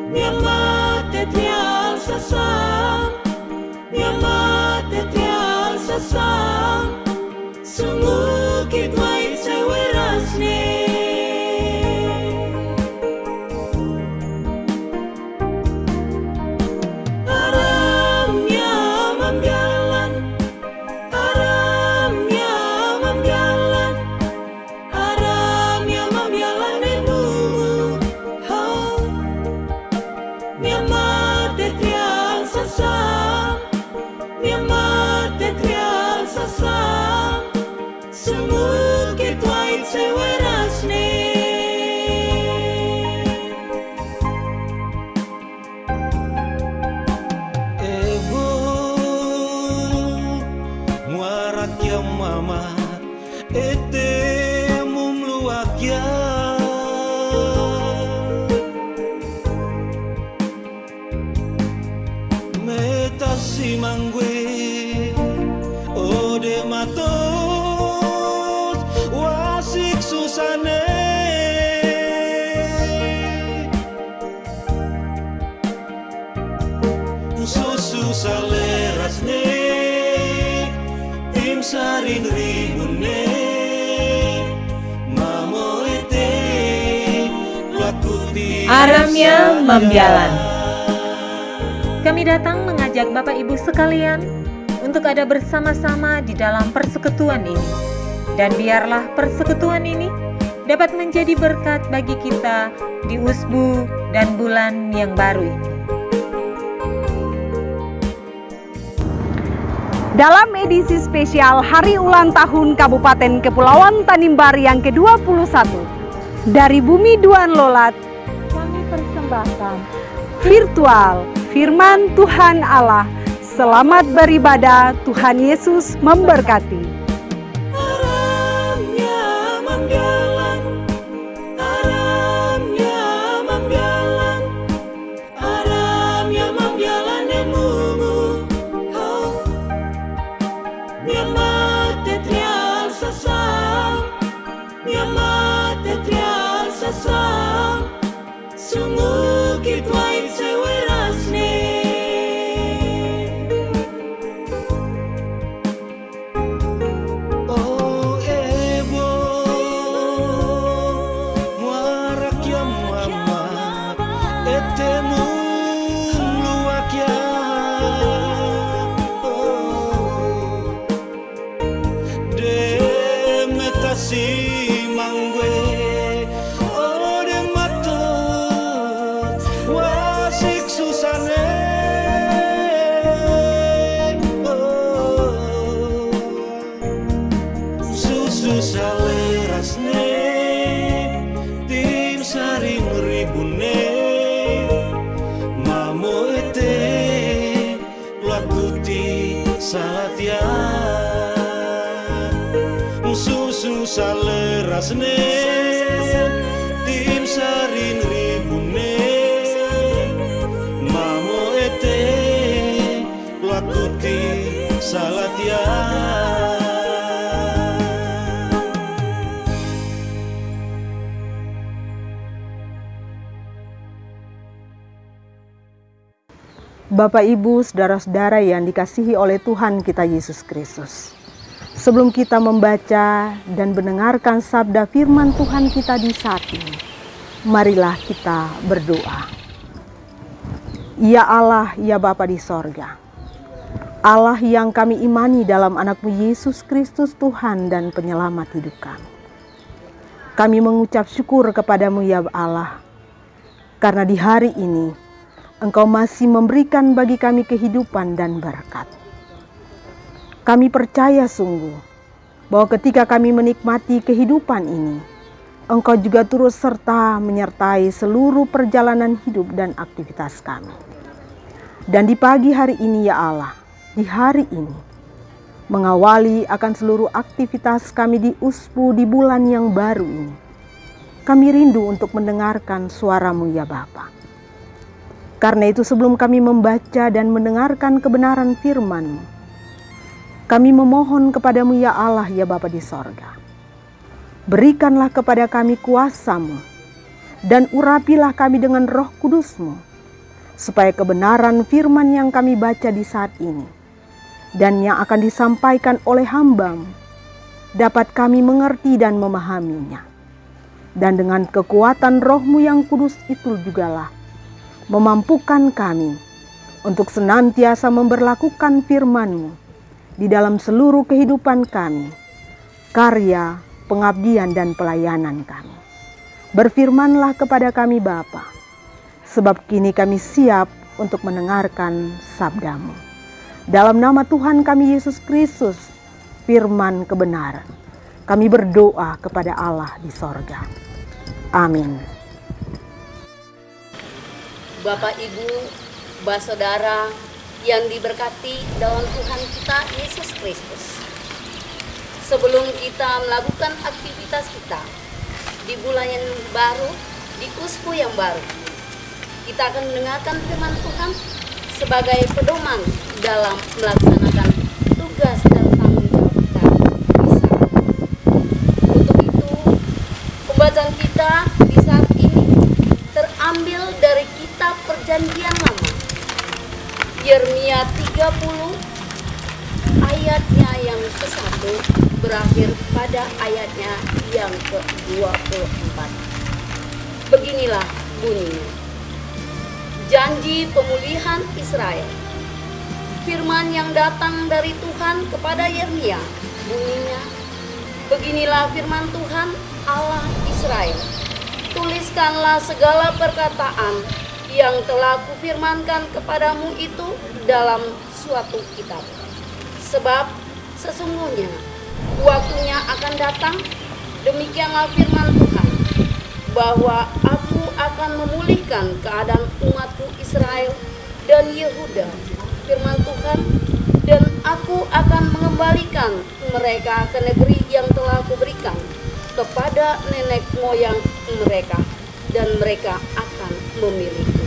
Niamate trial sasam, niamate trial sasam, sungguh kitwait sewerasne. Aramnya membialan, aramnya membialan, aramnya membialan nemumu. Oh, niamate trial sasam, niamate trial sasam, sungguh kitwait sewerasne. Ebo muarak ya mama ete mumluak ya meta si mangwe ode matos wasik susane susu salerasne tim sarin ribune mamo ete lakuti Aramnya membialan. Kami datang mengajak Bapak Ibu sekalian untuk ada bersama-sama di dalam persekutuan ini. Dan biarlah persekutuan ini dapat menjadi berkat bagi kita di usbu dan bulan yang baru ini. Dalam edisi spesial Hari Ulang Tahun Kabupaten Kepulauan Tanimbar yang ke-21 dari Bumi Duan Lolat, kami persembahkan virtual Firman Tuhan Allah. Selamat beribadah, Tuhan Yesus memberkati. Aramnya membialan, aramnya membialan, aramnya membialan nemumu. Oh, niamate trial sasam, niamate trial sasam, sungguh kitwait sewerasne. oh ebo muarak ya mama ete mumluak ya demetasi mangwe ode matos wasik susane susu salerasne tim saring ribune mamo ete lakuti salatian susu salerasne tim saring ribune mamo ete lakuti salatian. Bapak, Ibu, saudara-saudara yang dikasihi oleh Tuhan kita Yesus Kristus. Sebelum kita membaca dan mendengarkan sabda firman Tuhan kita di saat ini, marilah kita berdoa. Ya Allah, ya Bapa di sorga, Allah yang kami imani dalam anakmu Yesus Kristus Tuhan dan penyelamat hidup kami. Kami mengucap syukur kepadamu ya Allah, karena di hari ini Engkau masih memberikan bagi kami kehidupan dan berkat. Kami percaya sungguh bahwa ketika kami menikmati kehidupan ini, Engkau juga turut serta menyertai seluruh perjalanan hidup dan aktivitas kami. Dan di pagi hari ini ya Allah, di hari ini, mengawali akan seluruh aktivitas kami di usbu di bulan yang baru ini, kami rindu untuk mendengarkan suara-Mu ya Bapa. Karena itu sebelum kami membaca dan mendengarkan kebenaran firman-Mu, kami memohon kepadamu ya Allah ya Bapa di sorga. Berikanlah kepada kami kuasa-Mu dan urapilah kami dengan Roh Kudus-Mu, supaya kebenaran firman yang kami baca di saat ini dan yang akan disampaikan oleh hamba-Mu dapat kami mengerti dan memahaminya. Dan dengan kekuatan Roh-Mu yang kudus itu jugalah memampukan kami untuk senantiasa memberlakukan firman-Mu di dalam seluruh kehidupan kami, karya, pengabdian, dan pelayanan kami. Berfirmanlah kepada kami Bapa, sebab kini kami siap untuk mendengarkan sabda-Mu. Dalam nama Tuhan kami Yesus Kristus, firman kebenaran, kami berdoa kepada Allah di sorga. Amin. Bapak, Ibu, saudara yang diberkati dalam Tuhan kita Yesus Kristus. Sebelum kita melakukan aktivitas kita di bulan yang baru, di usbu yang baru, kita akan mendengarkan firman Tuhan sebagai pedoman dalam melaksanakan tugas dan tanggung jawab kita di saat. Untuk itu, pembacaan kita di saat ini terambil dari kitab Perjanjian Lama, Yeremia 30 ayatnya yang ke-1 berakhir pada ayatnya yang ke-24. Beginilah bunyinya. Janji pemulihan Israel. Firman yang datang dari Tuhan kepada Yeremia bunyinya, beginilah firman Tuhan Allah Israel. Tuliskanlah segala perkataan yang telah kufirmankan kepadamu itu dalam suatu kitab. Sebab sesungguhnya waktunya akan datang, demikianlah firman Tuhan, bahwa aku akan memulihkan keadaan umatku Israel dan Yehuda, firman Tuhan, dan aku akan mengembalikan mereka ke negeri yang telah kuberikan kepada nenek moyang mereka, dan mereka akan memiliki.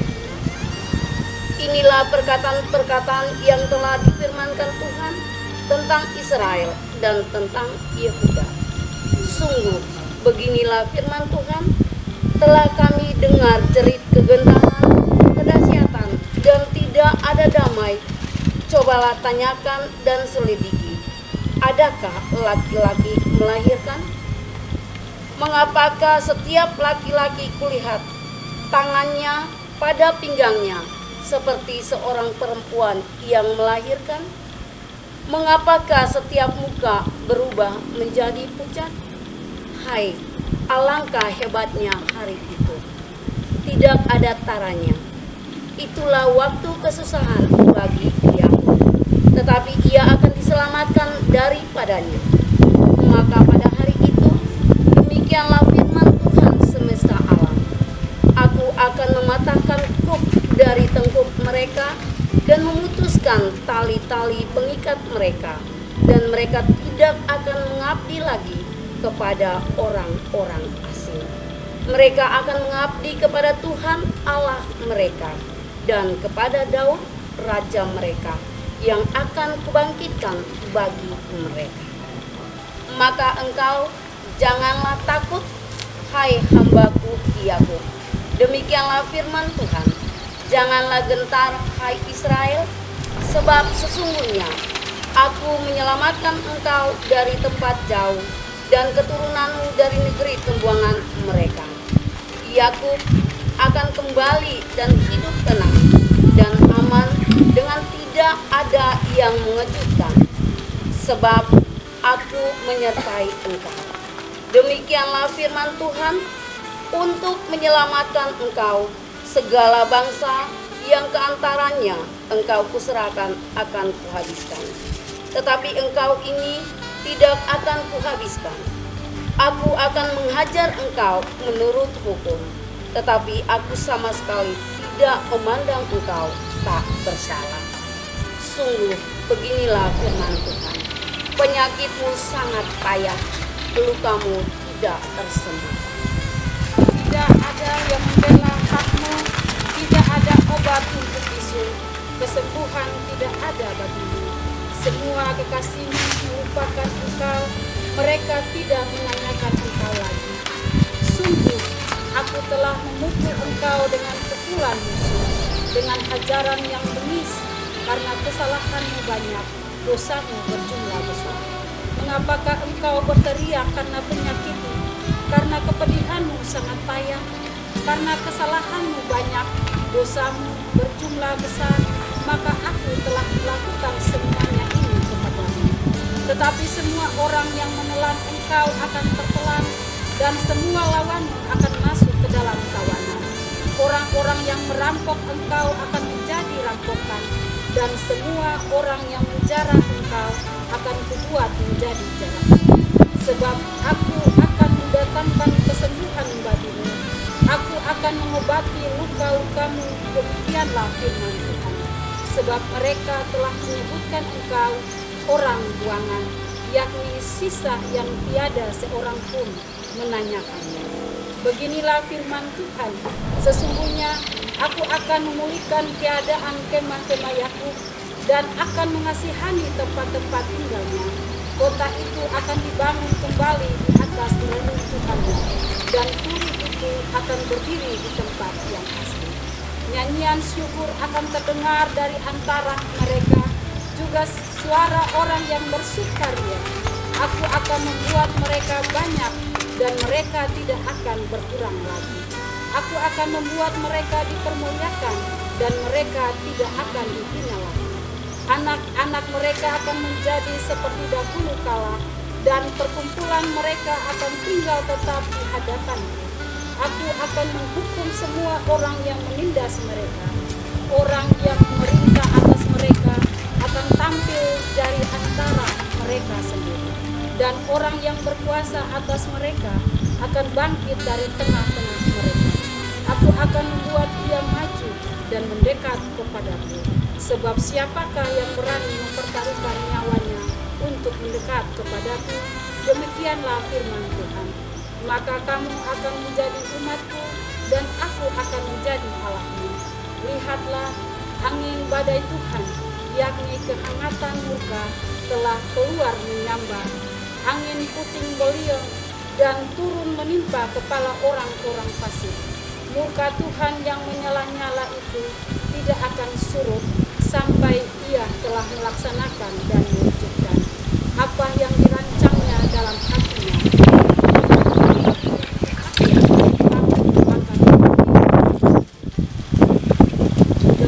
Inilah perkataan-perkataan yang telah difirmankan Tuhan tentang Israel dan tentang Yehuda. Sungguh, beginilah firman Tuhan, telah kami dengar jerit kegentaran, kedahsyatan, dan tidak ada damai. Cobalah tanyakan dan selidiki, adakah laki-laki melahirkan? Mengapakah setiap laki-laki kulihat tangannya pada pinggangnya seperti seorang perempuan yang melahirkan? Mengapakah setiap muka berubah menjadi pucat? Hai, alangkah hebatnya hari itu, tidak ada taranya. Itulah waktu kesusahan bagi dia, tetapi ia akan diselamatkan daripadanya. Maka pada hari itu, demikianlah firman Tuhan semesta alam, aku akan mematahkan kuk dari tengkuk mereka dan memutuskan tali-tali pengikat mereka, dan mereka tidak akan mengabdi lagi kepada orang-orang asing. Mereka akan mengabdi kepada Tuhan Allah mereka dan kepada Daud raja mereka yang akan kubangkitkan bagi mereka. Maka engkau janganlah takut, hai hambaku Yakub. Demikianlah firman Tuhan. Janganlah gentar, hai Israel, sebab sesungguhnya aku menyelamatkan engkau dari tempat jauh dan keturunanmu dari negeri pembuangan mereka. Yakub akan kembali dan hidup tenang dan aman dengan tidak ada yang mengejutkan, sebab aku menyertai engkau. Demikianlah firman Tuhan, untuk menyelamatkan engkau, segala bangsa yang keantaranya engkau kuserahkan akan kuhabiskan. Tetapi engkau ini tidak akan kuhabiskan. Aku akan menghajar engkau menurut hukum, tetapi aku sama sekali tidak memandang engkau tak bersalah. Sungguh beginilah firman Tuhan, penyakitmu sangat payah, lukamu tidak tersembuh. Tidak ada yang membela hakmu, tidak ada obat untuk bisu, kesembuhan tidak ada bagimu. Semua kekasihmu melupakan engkau, mereka tidak menanyakan engkau lagi. Sungguh, aku telah memukul engkau dengan pukulan musuh, dengan hajaran yang bengis, karena kesalahanmu banyak, dosamu berjumlah besar. Mengapakah engkau berteriak karena penyakitmu, karena kepedihanmu sangat payah, karena kesalahanmu banyak, dosamu berjumlah besar, maka aku telah melakukan semuanya ini kepadamu. Tetapi semua orang yang menelan engkau akan tertelan, dan semua lawanmu akan masuk ke dalam tawanan. Orang-orang yang merampok engkau akan menjadi rampokan, dan semua orang yang menjarah engkau akan kubuat menjadi jarahan. Sebab aku akan mendatangkan kesembuhan bagimu, aku akan mengobati luka-lukamu, demikianlah firman Tuhan. Sebab mereka telah menyebutkan engkau orang buangan, yakni sisa yang tiada seorang pun menanyakannya. Beginilah firman Tuhan, sesungguhnya aku akan memulihkan keadaan kemah-kemah Yakub dan akan mengasihani tempat-tempat tinggalnya. Kota itu akan dibangun kembali di atas reruntuhannya, dan turi itu akan berdiri di tempat yang asli. Nyanyian syukur akan terdengar dari antara mereka, juga suara orang yang bersukaria. Aku akan membuat mereka banyak, dan mereka tidak akan berkurang lagi. Aku akan membuat mereka dipermuliakan, dan mereka tidak akan dihina lagi. Anak-anak mereka akan menjadi seperti dahulu kala, dan perkumpulan mereka akan tinggal tetap di hadapanku. Aku akan menghukum semua orang yang menindas mereka. Orang yang memerintah atas mereka akan tampil dari antara mereka sendiri, dan orang yang berkuasa atas mereka akan bangkit dari tengah-tengah mereka. Aku akan membuat dia maju dan mendekat kepadaku. Sebab siapakah yang berani mempertaruhkan nyawanya untuk mendekat kepadaku? Demikianlah firman Tuhan. Maka kamu akan menjadi umatku, dan aku akan menjadi Allahmu. Lihatlah, angin badai Tuhan, yakni kehangatan murka, telah keluar menyambar. Angin puting beliung dan turun menimpa kepala orang-orang fasik. Murka Tuhan yang menyala-nyala itu tidak akan surut sampai ia telah melaksanakan dan mewujudkan apa yang dirancangnya dalam hatinya.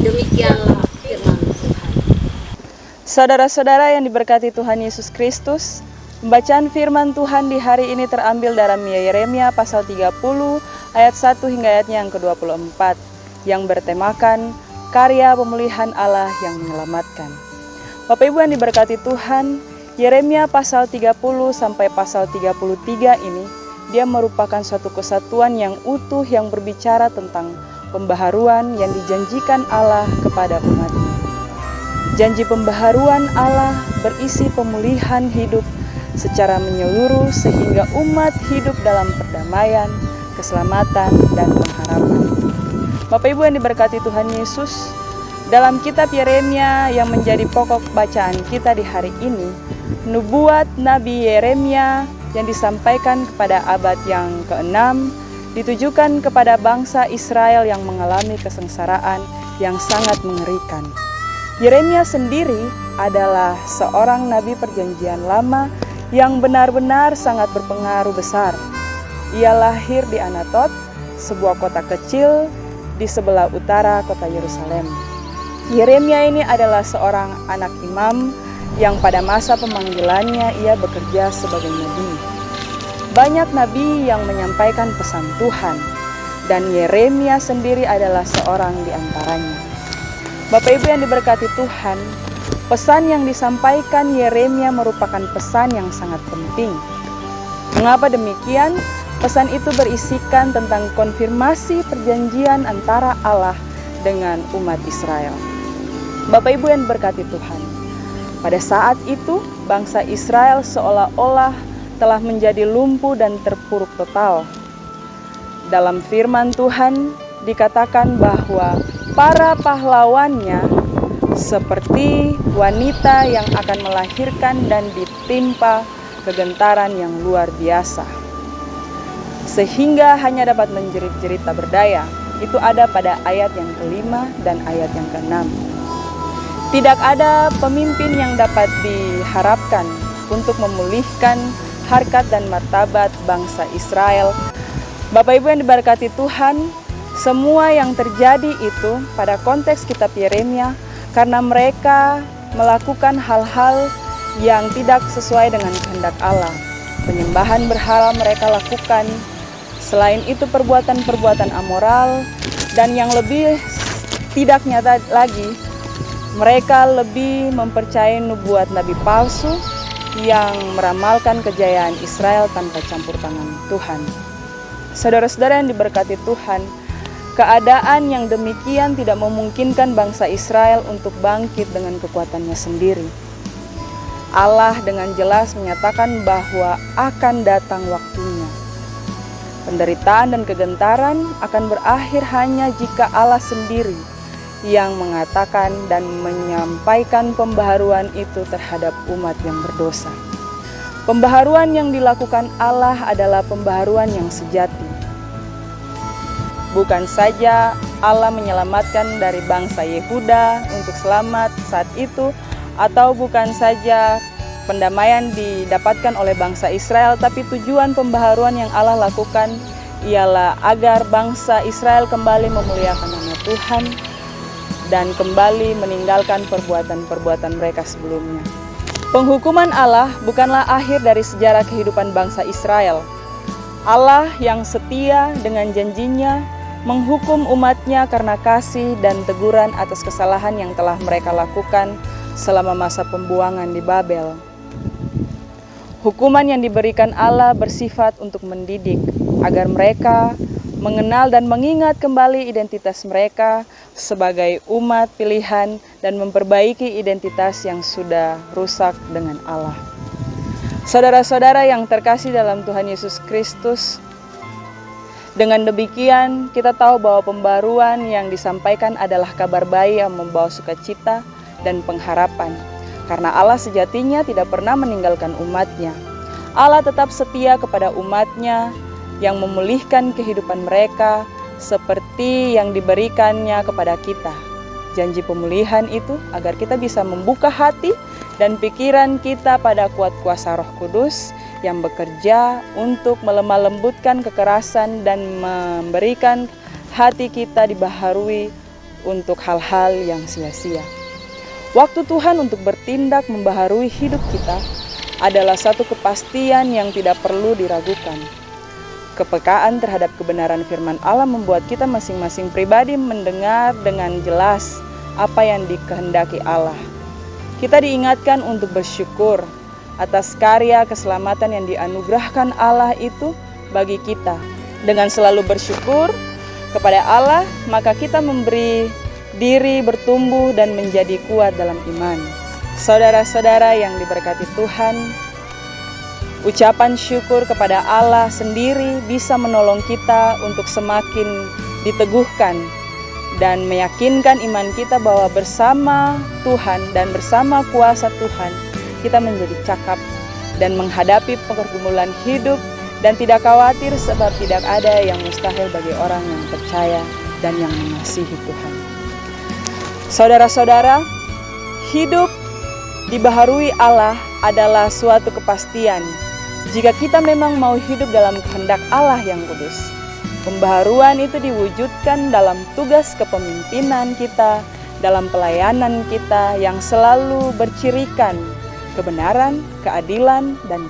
Demikianlah firman Tuhan. Saudara-saudara yang diberkati Tuhan Yesus Kristus, pembacaan firman Tuhan di hari ini terambil dalam Yeremia pasal 30 ayat 1 hingga ayatnya yang ke-24 yang bertemakan karya pemulihan Allah yang menyelamatkan. Bapak Ibu yang diberkati Tuhan, Yeremia pasal 30 sampai pasal 33 ini dia merupakan suatu kesatuan yang utuh yang berbicara tentang pembaharuan yang dijanjikan Allah kepada umatnya. Janji pembaharuan Allah berisi pemulihan hidup secara menyeluruh sehingga umat hidup dalam perdamaian, keselamatan, dan pengharapan. Bapak Ibu yang diberkati Tuhan Yesus, dalam kitab Yeremia yang menjadi pokok bacaan kita di hari ini, nubuat Nabi Yeremia yang disampaikan kepada abad yang ke-6 ditujukan kepada bangsa Israel yang mengalami kesengsaraan yang sangat mengerikan. Yeremia sendiri adalah seorang nabi perjanjian lama yang benar-benar sangat berpengaruh besar. Ia lahir di Anatot, sebuah kota kecil di sebelah utara kota Yerusalem. Yeremia ini adalah seorang anak imam yang pada masa pemanggilannya ia bekerja sebagai nabi. Banyak nabi yang menyampaikan pesan Tuhan, dan Yeremia sendiri adalah seorang di antaranya. Bapak Ibu yang diberkati Tuhan, pesan yang disampaikan Yeremia merupakan pesan yang sangat penting. Mengapa demikian? Pesan itu berisikan tentang konfirmasi perjanjian antara Allah dengan umat Israel. Bapak Ibu yang diberkati Tuhan, pada saat itu bangsa Israel seolah-olah telah menjadi lumpuh dan terpuruk total. Dalam firman Tuhan dikatakan bahwa para pahlawannya seperti wanita yang akan melahirkan dan ditimpa kegentaran yang luar biasa, sehingga hanya dapat menjerit-jerit tak berdaya. itu ada pada ayat yang kelima dan ayat yang keenam. Tidak ada pemimpin yang dapat diharapkan untuk memulihkan harkat dan martabat bangsa Israel. Bapak Ibu yang diberkati Tuhan, semua yang terjadi itu pada konteks kitab Yeremia karena mereka melakukan hal-hal yang tidak sesuai dengan kehendak Allah. Penyembahan berhala mereka lakukan. Selain itu perbuatan-perbuatan amoral, dan yang lebih tidak nyata lagi, mereka lebih mempercayai nubuat nabi palsu yang meramalkan kejayaan Israel tanpa campur tangan Tuhan. Saudara-saudara yang diberkati Tuhan, keadaan yang demikian tidak memungkinkan bangsa Israel untuk bangkit dengan kekuatannya sendiri. Allah dengan jelas menyatakan bahwa akan datang waktunya. Penderitaan dan kegentaran akan berakhir hanya jika Allah sendiri yang mengatakan dan menyampaikan pembaharuan itu terhadap umat yang berdosa. Pembaharuan yang dilakukan Allah adalah pembaharuan yang sejati. Bukan saja Allah menyelamatkan dari bangsa Yehuda untuk selamat saat itu, atau bukan saja pendamaian didapatkan oleh bangsa Israel, tapi tujuan pembaharuan yang Allah lakukan ialah agar bangsa Israel kembali memuliakan nama Tuhan dan kembali meninggalkan perbuatan-perbuatan mereka sebelumnya. Penghukuman Allah bukanlah akhir dari sejarah kehidupan bangsa Israel. Allah yang setia dengan janjinya menghukum umatnya karena kasih dan teguran atas kesalahan yang telah mereka lakukan selama masa pembuangan di Babel. Hukuman yang diberikan Allah bersifat untuk mendidik agar mereka mengenal dan mengingat kembali identitas mereka sebagai umat pilihan dan memperbaiki identitas yang sudah rusak dengan Allah. Saudara-saudara yang terkasih dalam Tuhan Yesus Kristus, dengan demikian kita tahu bahwa pembaruan yang disampaikan adalah kabar baik yang membawa sukacita dan pengharapan. Karena Allah sejatinya tidak pernah meninggalkan umatnya. Allah tetap setia kepada umatnya yang memulihkan kehidupan mereka seperti yang diberikannya kepada kita. Janji pemulihan itu agar kita bisa membuka hati dan pikiran kita pada kuat kuasa Roh Kudus yang bekerja untuk melemah lembutkan kekerasan dan memberikan hati kita dibaharui untuk hal-hal yang sia-sia. Waktu Tuhan untuk bertindak membaharui hidup kita adalah satu kepastian yang tidak perlu diragukan. Kepekaan terhadap kebenaran firman Allah membuat kita masing-masing pribadi mendengar dengan jelas apa yang dikehendaki Allah. Kita diingatkan untuk bersyukur atas karya keselamatan yang dianugerahkan Allah itu bagi kita. Dengan selalu bersyukur kepada Allah, maka kita memberi diri bertumbuh dan menjadi kuat dalam iman. Saudara-saudara yang diberkati Tuhan, ucapan syukur kepada Allah sendiri bisa menolong kita untuk semakin diteguhkan dan meyakinkan iman kita bahwa bersama Tuhan dan bersama kuasa Tuhan kita menjadi cakap dan menghadapi pergumulan hidup dan tidak khawatir sebab tidak ada yang mustahil bagi orang yang percaya dan yang mengasihi Tuhan. Saudara-saudara, hidup dibaharui Allah adalah suatu kepastian. Jika kita memang mau hidup dalam kehendak Allah yang kudus, pembaharuan itu diwujudkan dalam tugas kepemimpinan kita, dalam pelayanan kita yang selalu bercirikan kebenaran, keadilan, dan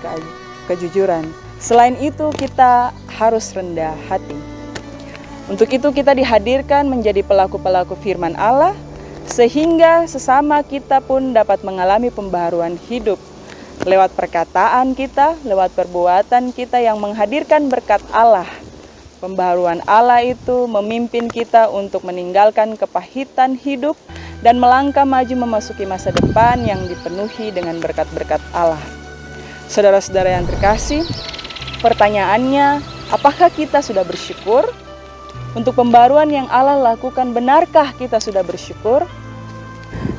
kejujuran. Selain itu, kita harus rendah hati. Untuk itu kita dihadirkan menjadi pelaku-pelaku firman Allah, sehingga sesama kita pun dapat mengalami pembaharuan hidup lewat perkataan kita, lewat perbuatan kita yang menghadirkan berkat Allah. Pembaharuan Allah itu memimpin kita untuk meninggalkan kepahitan hidup dan melangkah maju memasuki masa depan yang dipenuhi dengan berkat-berkat Allah. Saudara-saudara yang terkasih, pertanyaannya, apakah kita sudah bersyukur? Untuk pembaruan yang Allah lakukan, benarkah kita sudah bersyukur?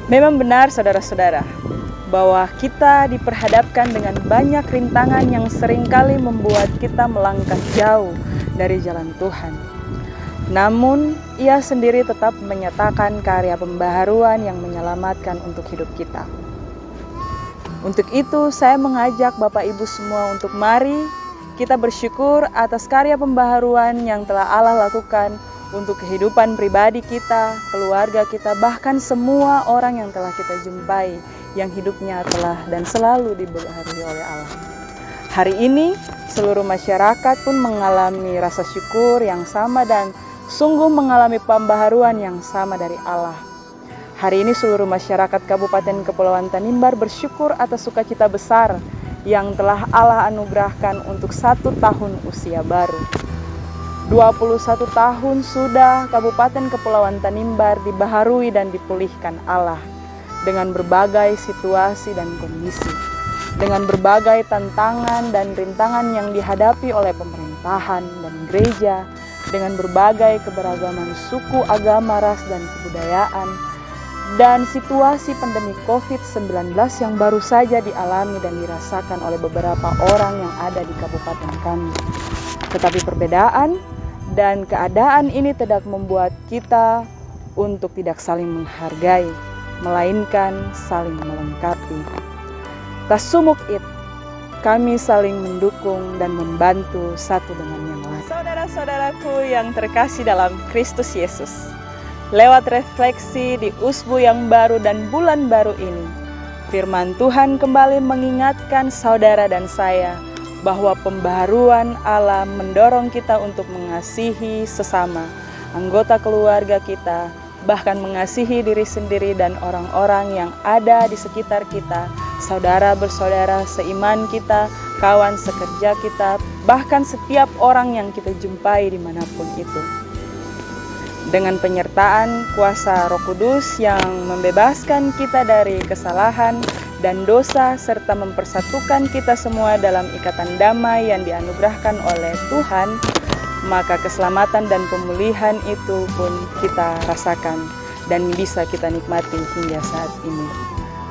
Memang benar saudara-saudara, bahwa kita diperhadapkan dengan banyak rintangan yang seringkali membuat kita melangkah jauh dari jalan Tuhan. Namun, Ia sendiri tetap menyatakan karya pembaharuan yang menyelamatkan untuk hidup kita. Untuk itu, saya mengajak Bapak Ibu semua untuk mari kita bersyukur atas karya pembaharuan yang telah Allah lakukan untuk kehidupan pribadi kita, keluarga kita, bahkan semua orang yang telah kita jumpai, yang hidupnya telah dan selalu dibaharui oleh Allah. Hari ini, seluruh masyarakat pun mengalami rasa syukur yang sama dan sungguh mengalami pembaharuan yang sama dari Allah. Hari ini seluruh masyarakat Kabupaten Kepulauan Tanimbar bersyukur atas sukacita besar yang telah Allah anugerahkan untuk 1 tahun usia baru. 21 tahun sudah Kabupaten Kepulauan Tanimbar dibaharui dan dipulihkan Allah dengan berbagai situasi dan kondisi, dengan berbagai tantangan dan rintangan yang dihadapi oleh pemerintahan dan gereja, dengan berbagai keberagaman suku, agama, ras, dan kebudayaan, dan situasi pandemi COVID-19 yang baru saja dialami dan dirasakan oleh beberapa orang yang ada di kabupaten kami. Tetapi perbedaan dan keadaan ini tidak membuat kita untuk tidak saling menghargai, melainkan saling melengkapi. Tasumuk it, kami saling mendukung dan membantu satu dengan yang lain. Saudara-saudaraku yang terkasih dalam Kristus Yesus, lewat refleksi di usbu yang baru dan bulan baru ini, firman Tuhan kembali mengingatkan saudara dan saya bahwa pembaharuan Allah mendorong kita untuk mengasihi sesama, anggota keluarga kita, bahkan mengasihi diri sendiri dan orang-orang yang ada di sekitar kita, saudara bersaudara seiman kita, kawan sekerja kita, bahkan setiap orang yang kita jumpai dimanapun itu. Dengan penyertaan kuasa Roh Kudus yang membebaskan kita dari kesalahan dan dosa serta mempersatukan kita semua dalam ikatan damai yang dianugerahkan oleh Tuhan, maka keselamatan dan pemulihan itu pun kita rasakan dan bisa kita nikmati hingga saat ini.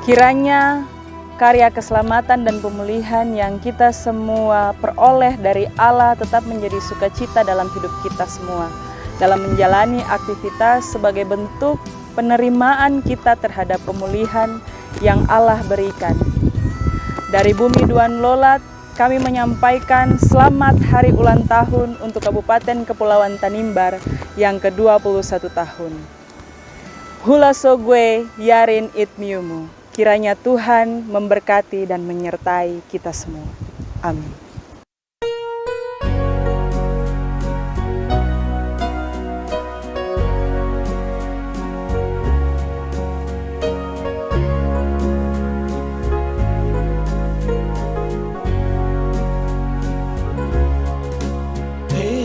Kiranya karya keselamatan dan pemulihan yang kita semua peroleh dari Allah tetap menjadi sukacita dalam hidup kita semua, dalam menjalani aktivitas sebagai bentuk penerimaan kita terhadap pemulihan yang Allah berikan. Dari Bumi Duan Lolat, kami menyampaikan selamat hari ulang tahun untuk Kabupaten Kepulauan Tanimbar yang ke-21 tahun. Hula sogwe yarin itmiumu. Kiranya Tuhan memberkati dan menyertai kita semua. Amin.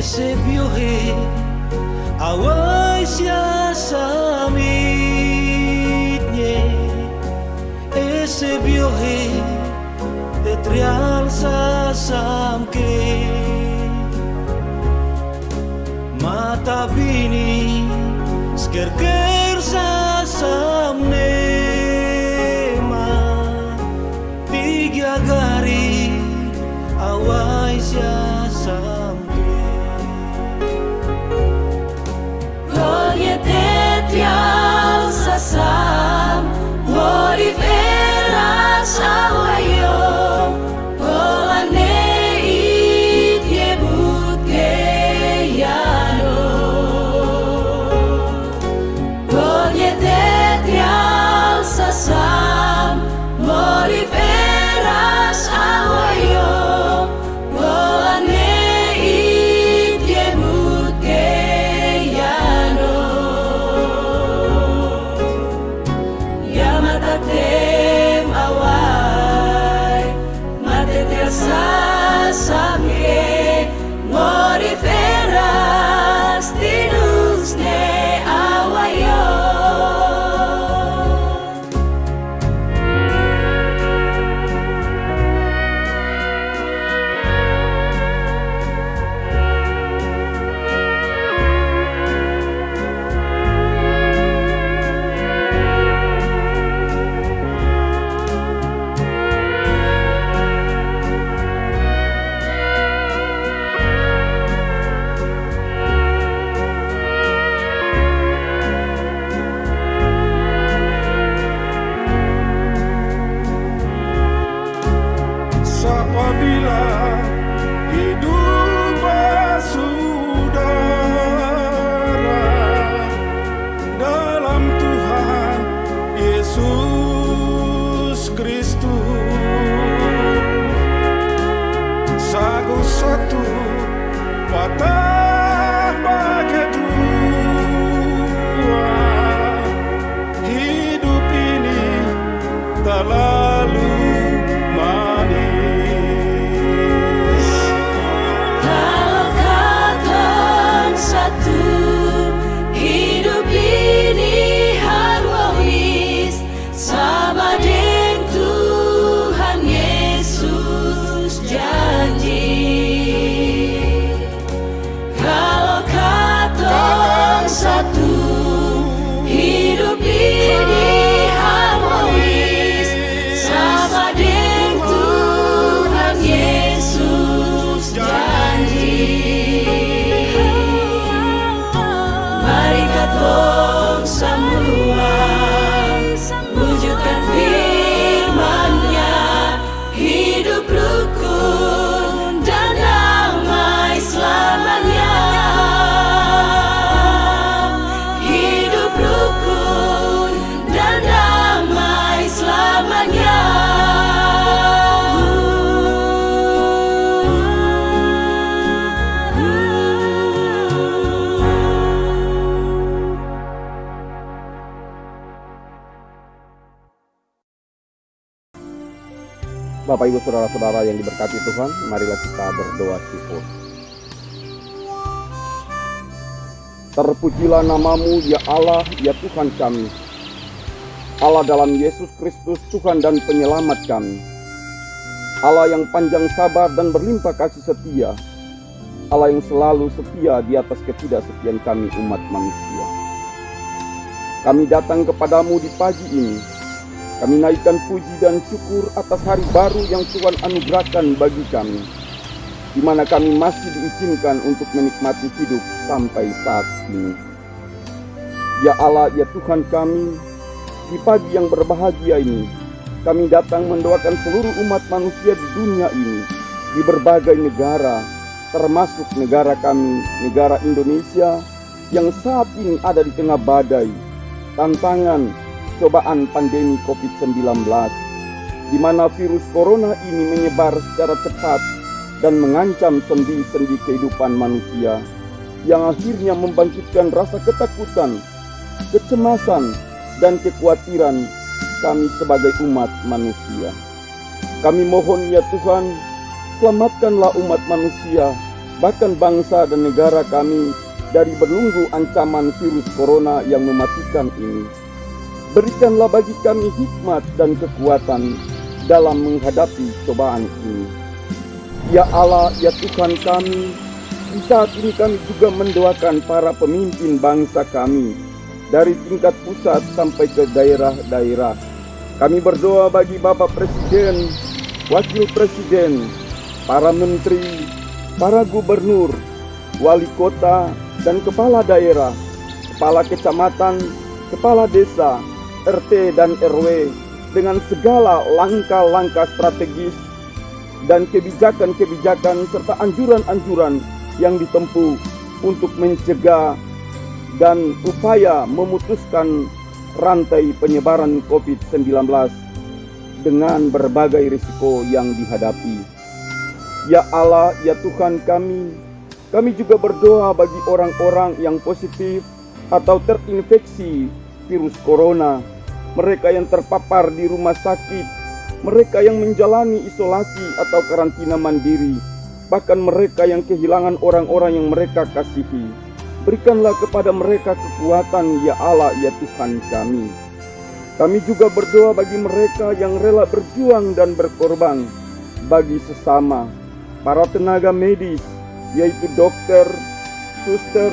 Sebiohe awai sia samitnye sebiohe tetrial sa samke mata bini skerker sa samne ma tiga gari awai sia samke Tetrial sasam, olivera sawayo, olane ityebut geyano. Tetrial Bapak Ibu Saudara-saudara yang diberkati Tuhan, marilah kita berdoa syukur. Terpujilah namamu ya Allah, ya Tuhan kami. Allah dalam Yesus Kristus Tuhan dan penyelamat kami. Allah yang panjang sabar dan berlimpah kasih setia. Allah yang selalu setia di atas ketidaksetiaan kami umat manusia. Kami datang kepadamu di pagi ini. Kami naikkan puji dan syukur atas hari baru yang Tuhan anugerahkan bagi kami, di mana kami masih diizinkan untuk menikmati hidup sampai saat ini. Ya Allah, ya Tuhan kami, di pagi yang berbahagia ini, kami datang mendoakan seluruh umat manusia di dunia ini, di berbagai negara, termasuk negara kami, negara Indonesia, yang saat ini ada di tengah badai, tantangan, cobaan pandemi COVID-19, di mana virus corona ini menyebar secara cepat dan mengancam sendi-sendi kehidupan manusia, yang akhirnya membangkitkan rasa ketakutan, kecemasan, dan kekhawatiran kami sebagai umat manusia. Kami mohon ya Tuhan, selamatkanlah umat manusia, bahkan bangsa dan negara kami dari belenggu ancaman virus corona yang mematikan ini. Berikanlah bagi kami hikmat dan kekuatan dalam menghadapi cobaan ini. Ya Allah, ya Tuhan kami, di saat ini kami juga mendoakan para pemimpin bangsa kami, dari tingkat pusat sampai ke daerah-daerah. Kami berdoa bagi Bapak Presiden, Wakil Presiden, para menteri, para gubernur, wali kota, dan kepala daerah, kepala kecamatan, kepala desa, RT dan RW, dengan segala langkah-langkah strategis dan kebijakan-kebijakan serta anjuran-anjuran yang ditempuh untuk mencegah dan upaya memutuskan rantai penyebaran COVID-19 dengan berbagai risiko yang dihadapi. Ya Allah, ya Tuhan kami juga berdoa bagi orang-orang yang positif atau terinfeksi virus corona, mereka yang terpapar di rumah sakit, mereka yang menjalani isolasi atau karantina mandiri, bahkan mereka yang kehilangan orang-orang yang mereka kasihi. Berikanlah kepada mereka kekuatan ya Allah, ya Tuhan kami. Kami juga berdoa bagi mereka yang rela berjuang dan berkorban bagi sesama, para tenaga medis, yaitu dokter, suster,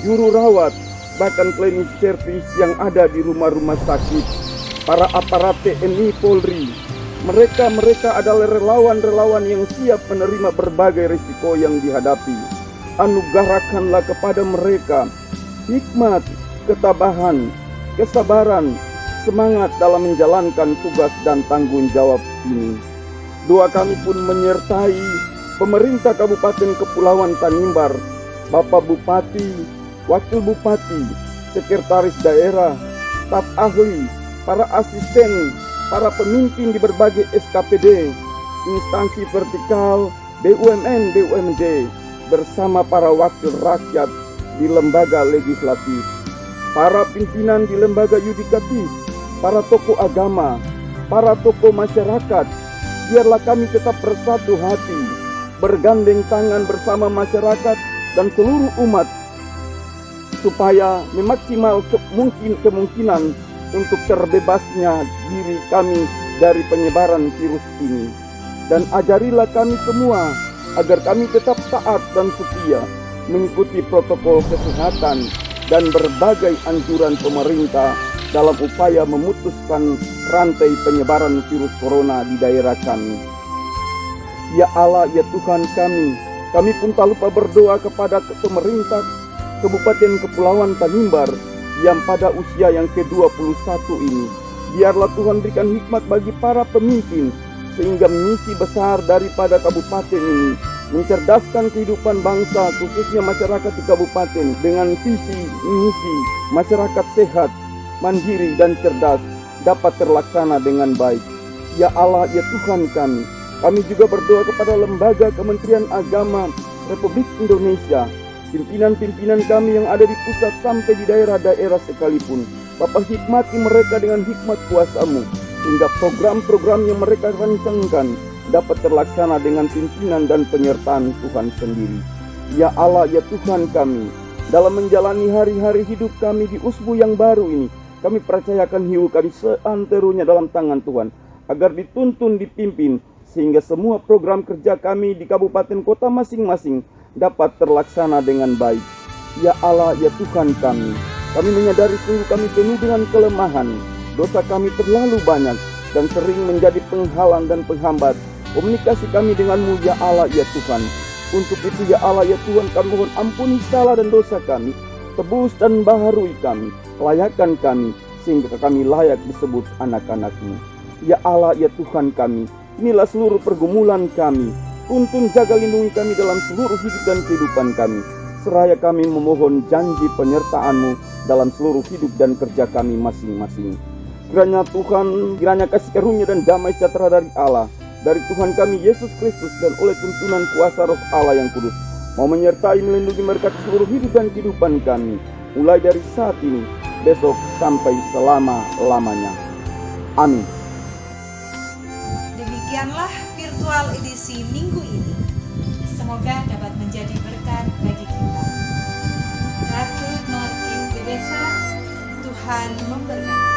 juru rawat, bahkan klinis servis yang ada di rumah-rumah sakit, para aparat TNI Polri. Mereka adalah relawan-relawan yang siap menerima berbagai risiko yang dihadapi. Anugerahkanlah kepada mereka hikmat, ketabahan, kesabaran, semangat dalam menjalankan tugas dan tanggung jawab ini. Doa kami pun menyertai pemerintah Kabupaten Kepulauan Tanimbar, Bapak Bupati, Wakil Bupati, Sekretaris Daerah, staf ahli, para asisten, para pemimpin di berbagai SKPD, instansi vertikal, BUMN, BUMD, bersama para wakil rakyat di lembaga legislatif, para pimpinan di lembaga yudikatif, para tokoh agama, para tokoh masyarakat. Biarlah kami tetap bersatu hati, bergandeng tangan bersama masyarakat dan seluruh umat, supaya memaksimal kemungkinan untuk terbebasnya diri kami dari penyebaran virus ini. Dan ajarilah kami semua agar kami tetap taat dan setia mengikuti protokol kesehatan dan berbagai anjuran pemerintah dalam upaya memutuskan rantai penyebaran virus corona di daerah kami. Ya Allah, ya Tuhan kami pun tak lupa berdoa kepada pemerintah Kabupaten Kepulauan Tanimbar yang pada usia yang ke-21 ini. Biarlah Tuhan berikan hikmat bagi para pemimpin, sehingga misi besar daripada kabupaten ini mencerdaskan kehidupan bangsa, khususnya masyarakat di kabupaten, dengan visi misi masyarakat sehat, mandiri dan cerdas dapat terlaksana dengan baik. Ya Allah, ya Tuhan kami juga berdoa kepada lembaga Kementerian Agama Republik Indonesia, pimpinan-pimpinan kami yang ada di pusat sampai di daerah-daerah sekalipun. Bapa, hikmati mereka dengan hikmat kuasa-Mu, sehingga program-program yang mereka rancangkan dapat terlaksana dengan pimpinan dan penyertaan Tuhan sendiri. Ya Allah, ya Tuhan kami, dalam menjalani hari-hari hidup kami di usbu yang baru ini, kami percayakan hidup kami seanterunya dalam tangan Tuhan, agar dituntun, dipimpin, sehingga semua program kerja kami di kabupaten kota masing-masing dapat terlaksana dengan baik. Ya Allah, ya Tuhan kami menyadari sungguh kami penuh dengan kelemahan. Dosa kami terlalu banyak dan sering menjadi penghalang dan penghambat komunikasi kami denganmu, ya Allah, ya Tuhan. Untuk itu, ya Allah, ya Tuhan, kami mohon ampuni salah dan dosa kami, tebus dan baharui kami, layakan kami, sehingga kami layak disebut anak-anak-Mu. Ya Allah, ya Tuhan kami, inilah seluruh pergumulan kami, tuntun jaga lindungi kami dalam seluruh hidup dan kehidupan kami. Seraya kami memohon janji penyertaan-Mu dalam seluruh hidup dan kerja kami masing-masing. Kiranya Tuhan, kiranya kasih karunia dan damai sejahtera dari Allah, dari Tuhan kami Yesus Kristus, dan oleh tuntunan kuasa Roh Allah yang kudus, mau menyertai, melindungi, memberkati seluruh hidup dan kehidupan kami, mulai dari saat ini, besok, sampai selama-lamanya. Amin. Demikianlah virtual edisi minggu ini. Semoga dapat menjadi berkat bagi kita. Ratu Norkin Debesa, Tuhan memberkati.